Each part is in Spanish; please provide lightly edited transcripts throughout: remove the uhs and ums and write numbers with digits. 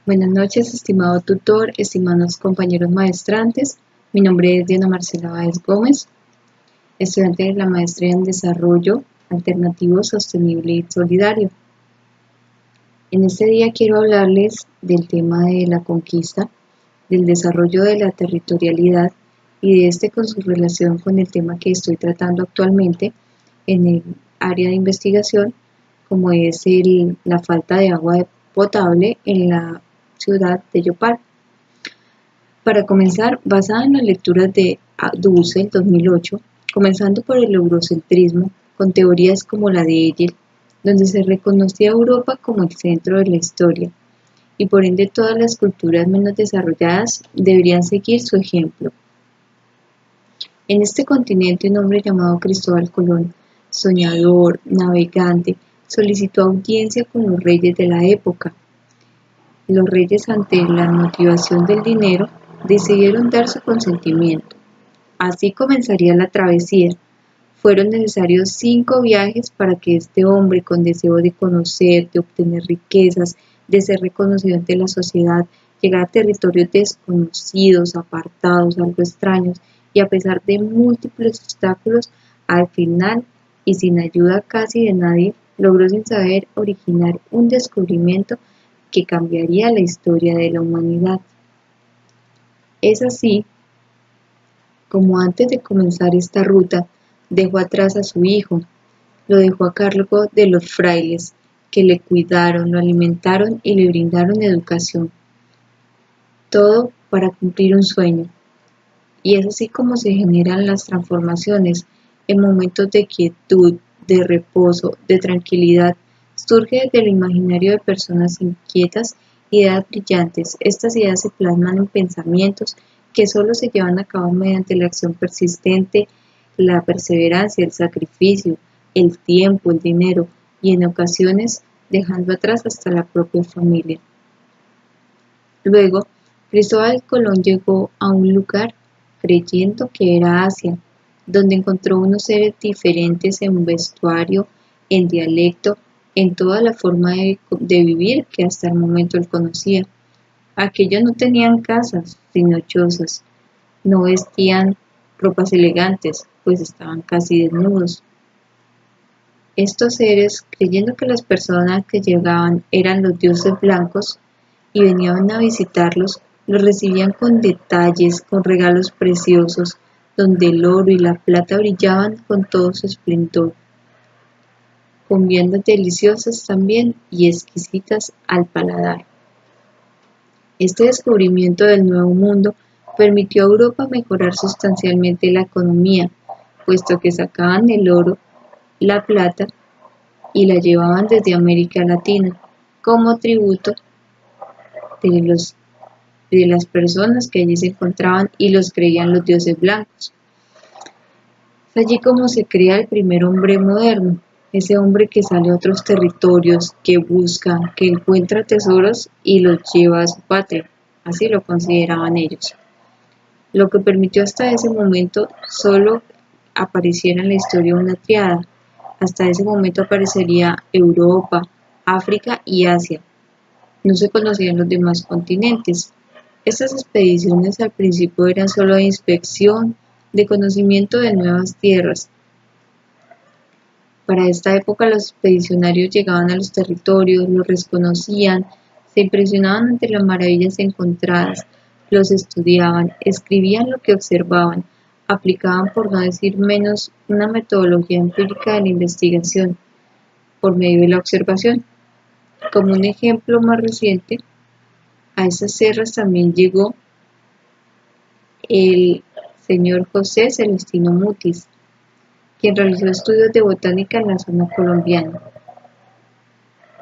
Buenas noches, estimado tutor, estimados compañeros maestrantes. Mi nombre es Diana Marcela Báez Gómez, estudiante de la maestría en Desarrollo Alternativo, Sostenible y Solidario. En este día quiero hablarles del tema de la conquista, del desarrollo de la territorialidad y de este con su relación con el tema que estoy tratando actualmente en el área de investigación, como es la falta de agua potable en la ciudad de Yopal. Para comenzar, basada en las lecturas de Dussel 2008, comenzando por el eurocentrismo, con teorías como la de Hegel, donde se reconocía a Europa como el centro de la historia, y por ende todas las culturas menos desarrolladas deberían seguir su ejemplo. En este continente, un hombre llamado Cristóbal Colón, soñador, navegante, solicitó audiencia con los reyes de la época. Los reyes, ante la motivación del dinero, decidieron dar su consentimiento. Así comenzaría la travesía. Fueron necesarios 5 viajes para que este hombre, con deseo de conocer, de obtener riquezas, de ser reconocido ante la sociedad, llegara a territorios desconocidos, apartados, algo extraños, y a pesar de múltiples obstáculos, al final, y sin ayuda casi de nadie, logró sin saber originar un descubrimiento que cambiaría la historia de la humanidad. Es así como antes de comenzar esta ruta, dejó atrás a su hijo, lo dejó a cargo de los frailes, que le cuidaron, lo alimentaron y le brindaron educación. Todo para cumplir un sueño. Y es así como se generan las transformaciones. En momentos de quietud, de reposo, de tranquilidad, surge desde el imaginario de personas inquietas ideas brillantes. Estas ideas se plasman en pensamientos que solo se llevan a cabo mediante la acción persistente, la perseverancia, el sacrificio, el tiempo, el dinero y en ocasiones dejando atrás hasta la propia familia. Luego, Cristóbal Colón llegó a un lugar creyendo que era Asia, donde encontró unos seres diferentes en vestuario, en dialecto, en toda la forma de vivir que hasta el momento él conocía. Aquellos no tenían casas, sino chozas, no vestían ropas elegantes, pues estaban casi desnudos. Estos seres, creyendo que las personas que llegaban eran los dioses blancos y venían a visitarlos, los recibían con detalles, con regalos preciosos, donde el oro y la plata brillaban con todo su esplendor, con viandas deliciosas también y exquisitas al paladar. Este descubrimiento del Nuevo Mundo permitió a Europa mejorar sustancialmente la economía, puesto que sacaban el oro, la plata y la llevaban desde América Latina como tributo de las personas que allí se encontraban y los creían los dioses blancos. Es allí como se crea el primer hombre moderno, ese hombre que sale a otros territorios, que busca, que encuentra tesoros y los lleva a su patria, así lo consideraban ellos. Lo que permitió hasta ese momento solo apareciera en la historia una triada. Hasta ese momento aparecería Europa, África y Asia. No se conocían los demás continentes. Estas expediciones al principio eran solo de inspección, de conocimiento de nuevas tierras. Para esta época los expedicionarios llegaban a los territorios, los reconocían, se impresionaban ante las maravillas encontradas, los estudiaban, escribían lo que observaban, aplicaban, por no decir menos, una metodología empírica de la investigación por medio de la observación. Como un ejemplo más reciente, a esas sierras también llegó el señor José Celestino Mutis, quien realizó estudios de botánica en la zona colombiana.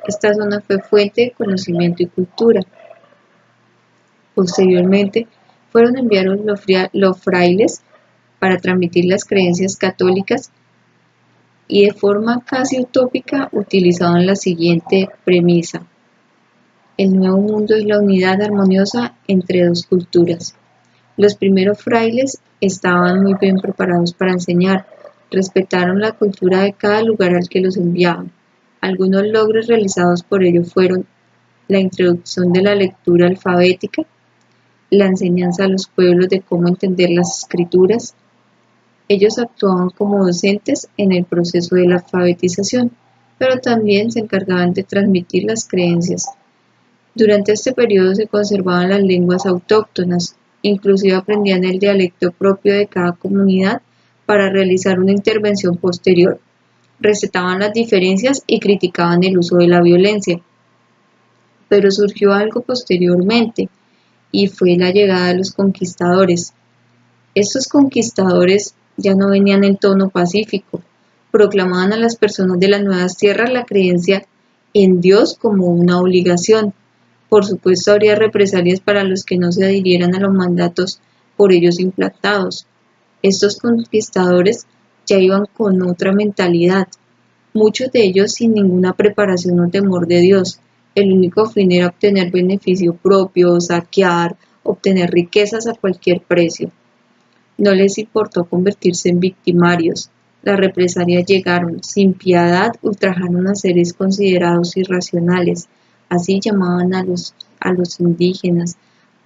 Esta zona fue fuente de conocimiento y cultura. Posteriormente, fueron enviados los frailes para transmitir las creencias católicas y de forma casi utópica utilizaban la siguiente premisa: el nuevo mundo es la unidad armoniosa entre dos culturas. Los primeros frailes estaban muy bien preparados para enseñar, respetaron la cultura de cada lugar al que los enviaban. Algunos logros realizados por ellos fueron la introducción de la lectura alfabética, la enseñanza a los pueblos de cómo entender las escrituras. Ellos actuaban como docentes en el proceso de la alfabetización, pero también se encargaban de transmitir las creencias. Durante este periodo se conservaban las lenguas autóctonas, inclusive aprendían el dialecto propio de cada comunidad para realizar una intervención posterior. Recetaban las diferencias y criticaban el uso de la violencia. Pero surgió algo posteriormente, y fue la llegada de los conquistadores. Estos conquistadores ya no venían en tono pacífico, proclamaban a las personas de las nuevas tierras la creencia en Dios como una obligación. Por supuesto, habría represalias para los que no se adhirieran a los mandatos por ellos implantados. Estos conquistadores ya iban con otra mentalidad, muchos de ellos sin ninguna preparación o temor de Dios. El único fin era obtener beneficio propio, saquear, obtener riquezas a cualquier precio. No les importó convertirse en victimarios. Las represalias llegaron, sin piedad ultrajaron a seres considerados irracionales. Así llamaban a los indígenas.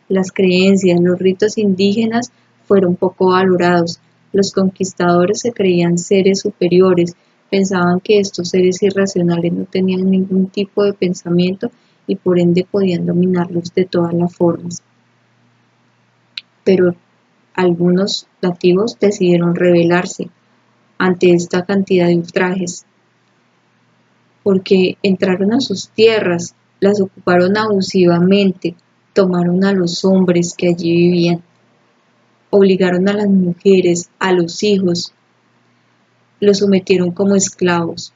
Las creencias, los ritos indígenas fueron poco valorados. Los conquistadores se creían seres superiores, pensaban que estos seres irracionales no tenían ningún tipo de pensamiento y por ende podían dominarlos de todas las formas. Pero algunos nativos decidieron rebelarse ante esta cantidad de ultrajes, porque entraron a sus tierras, las ocuparon abusivamente, tomaron a los hombres que allí vivían, obligaron a las mujeres, a los hijos, los sometieron como esclavos.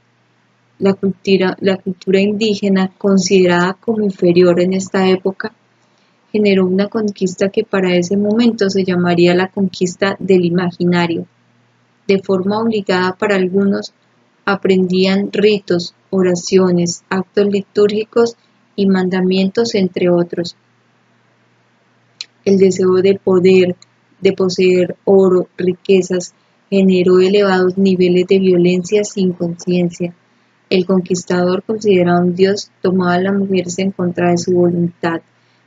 La cultura indígena, considerada como inferior en esta época, generó una conquista que para ese momento se llamaría la conquista del imaginario. De forma obligada para algunos, aprendían ritos, oraciones, actos litúrgicos y mandamientos, entre otros. El deseo de poder, de poseer oro, riquezas, generó elevados niveles de violencia sin conciencia. El conquistador, considerado un dios, tomaba a las mujeres en contra de su voluntad,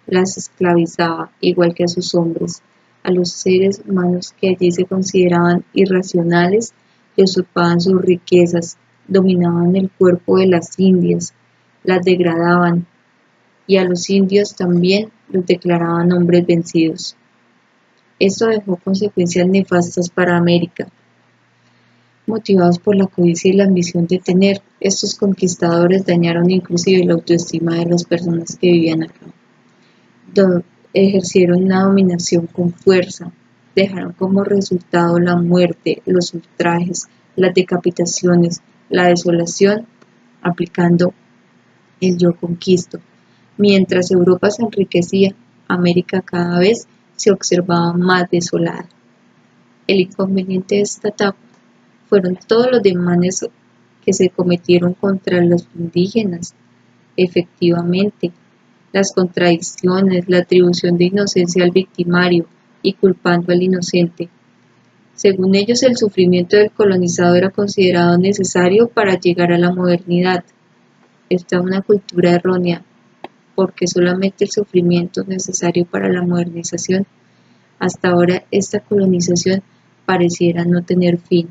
las esclavizaba, igual que a sus hombres. A los seres humanos que allí se consideraban irracionales, le usurpaban sus riquezas, dominaban el cuerpo de las indias, las degradaban, y a los indios también los declaraban hombres vencidos. Esto dejó consecuencias nefastas para América. Motivados por la codicia y la ambición de tener, estos conquistadores dañaron inclusive la autoestima de las personas que vivían acá. Ejercieron una dominación con fuerza, dejaron como resultado la muerte, los ultrajes, las decapitaciones, la desolación, aplicando el yo conquisto. Mientras Europa se enriquecía, América cada vez se observaba más desolada. El inconveniente de esta etapa fueron todos los desmanes que se cometieron contra los indígenas. Efectivamente, las contradicciones, la atribución de inocencia al victimario y culpando al inocente. Según ellos, el sufrimiento del colonizado era considerado necesario para llegar a la modernidad. Esta es una cultura errónea, porque solamente el sufrimiento es necesario para la modernización. Hasta ahora, esta colonización pareciera no tener fin.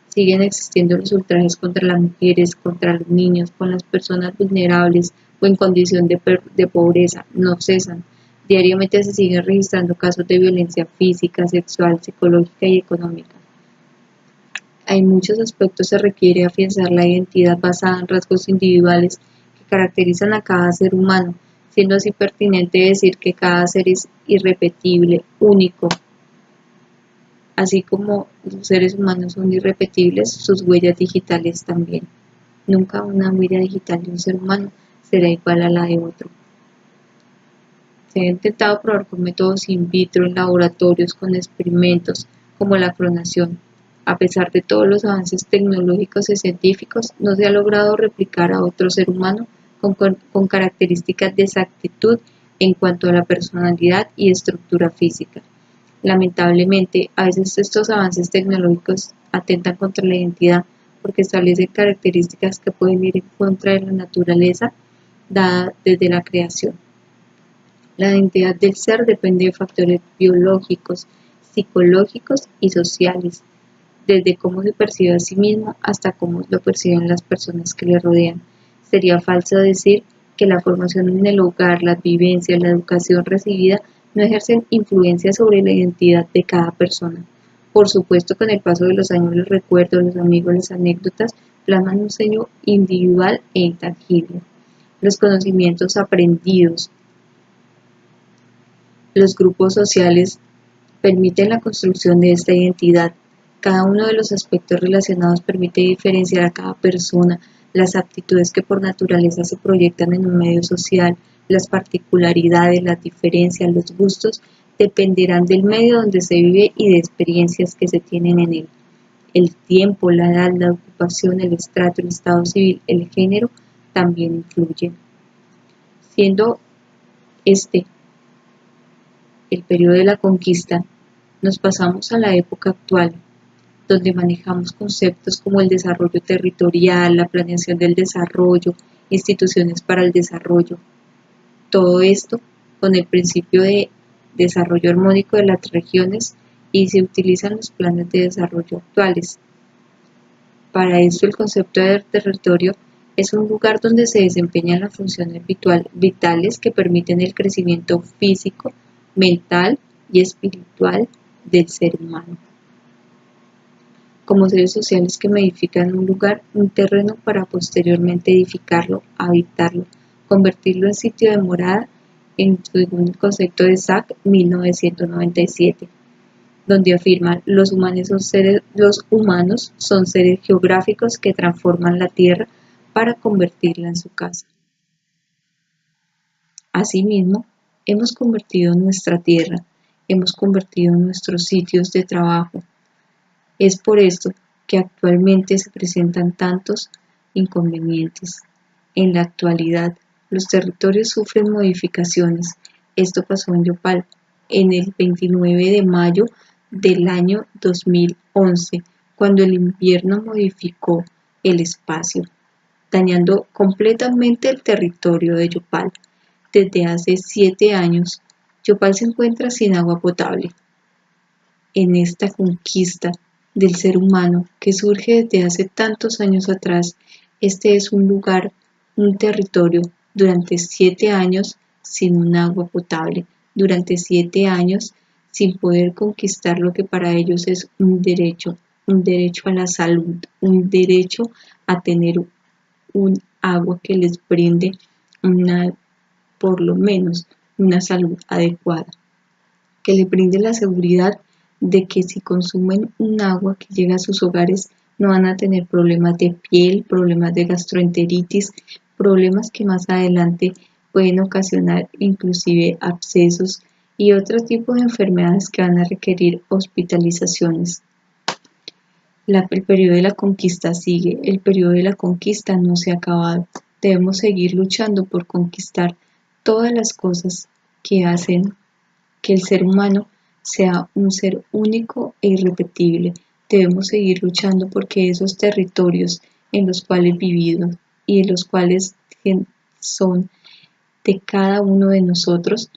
Siguen existiendo los ultrajes contra las mujeres, contra los niños, con las personas vulnerables o en condición de pobreza. No cesan. Diariamente se siguen registrando casos de violencia física, sexual, psicológica y económica. En muchos aspectos se requiere afianzar la identidad basada en rasgos individuales que caracterizan a cada ser humano, siendo así pertinente decir que cada ser es irrepetible, único. Así como los seres humanos son irrepetibles, sus huellas digitales también. Nunca una huella digital de un ser humano será igual a la de otro. Se ha intentado probar con métodos in vitro en laboratorios con experimentos como la clonación. A pesar de todos los avances tecnológicos y científicos, no se ha logrado replicar a otro ser humano con características de exactitud en cuanto a la personalidad y estructura física. Lamentablemente, a veces estos avances tecnológicos atentan contra la identidad porque establecen características que pueden ir en contra de la naturaleza dada desde la creación. La identidad del ser depende de factores biológicos, psicológicos y sociales, desde cómo se percibe a sí mismo hasta cómo lo perciben las personas que le rodean. Sería falso decir que la formación en el hogar, las vivencias, la educación recibida no ejercen influencia sobre la identidad de cada persona. Por supuesto, con el paso de los años los recuerdos, los amigos, las anécdotas plasman un sello individual e intangible. Los conocimientos aprendidos, los grupos sociales permiten la construcción de esta identidad. Cada uno de los aspectos relacionados permite diferenciar a cada persona, las aptitudes que por naturaleza se proyectan en un medio social, las particularidades, las diferencias, los gustos, dependerán del medio donde se vive y de experiencias que se tienen en él. El tiempo, la edad, la ocupación, el estrato, el estado civil, el género también influyen. Siendo este el periodo de la conquista, nos pasamos a la época actual, donde manejamos conceptos como el desarrollo territorial, la planeación del desarrollo, instituciones para el desarrollo. Todo esto con el principio de desarrollo armónico de las regiones y se utilizan los planes de desarrollo actuales. Para esto el concepto de territorio es un lugar donde se desempeñan las funciones vitales que permiten el crecimiento físico, mental y espiritual del ser humano. Como seres sociales que modifican un lugar, un terreno para posteriormente edificarlo, habitarlo, convertirlo en sitio de morada, según el concepto de Sack 1997, donde afirman los humanos son seres geográficos que transforman la tierra para convertirla en su casa. Asimismo, hemos convertido nuestra tierra, hemos convertido nuestros sitios de trabajo. Es por esto que actualmente se presentan tantos inconvenientes. En la actualidad, los territorios sufren modificaciones. Esto pasó en Yopal en el 29 de mayo del año 2011, cuando el invierno modificó el espacio, dañando completamente el territorio de Yopal. Desde hace 7 años, Yopal se encuentra sin agua potable. En esta conquista del ser humano que surge desde hace tantos años atrás, este es un lugar, un territorio, durante 7 años sin un agua potable, durante 7 años sin poder conquistar lo que para ellos es un derecho a la salud, un derecho a tener un agua que les brinde por lo menos una salud adecuada, que les brinde la seguridad de que si consumen un agua que llega a sus hogares no van a tener problemas de piel, problemas de gastroenteritis, problemas que más adelante pueden ocasionar inclusive abscesos y otro tipo de enfermedades que van a requerir hospitalizaciones. El periodo de la conquista sigue, el periodo de la conquista no se ha acabado. Debemos seguir luchando por conquistar todas las cosas que hacen que el ser humano sea un ser único e irrepetible. Debemos seguir luchando porque esos territorios en los cuales vivimos y en los cuales son de cada uno de nosotros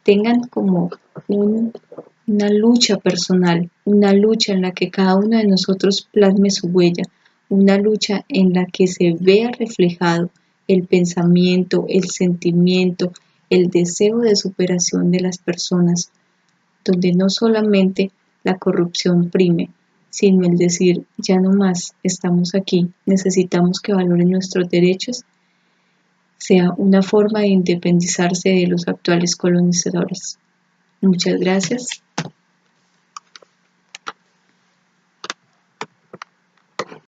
tengan como una lucha personal, una lucha en la que cada uno de nosotros plasme su huella, una lucha en la que se vea reflejado el pensamiento, el sentimiento, el deseo de superación de las personas, donde no solamente la corrupción prime, sino el decir, ya no más, estamos aquí, necesitamos que valoren nuestros derechos, sea una forma de independizarse de los actuales colonizadores. Muchas gracias.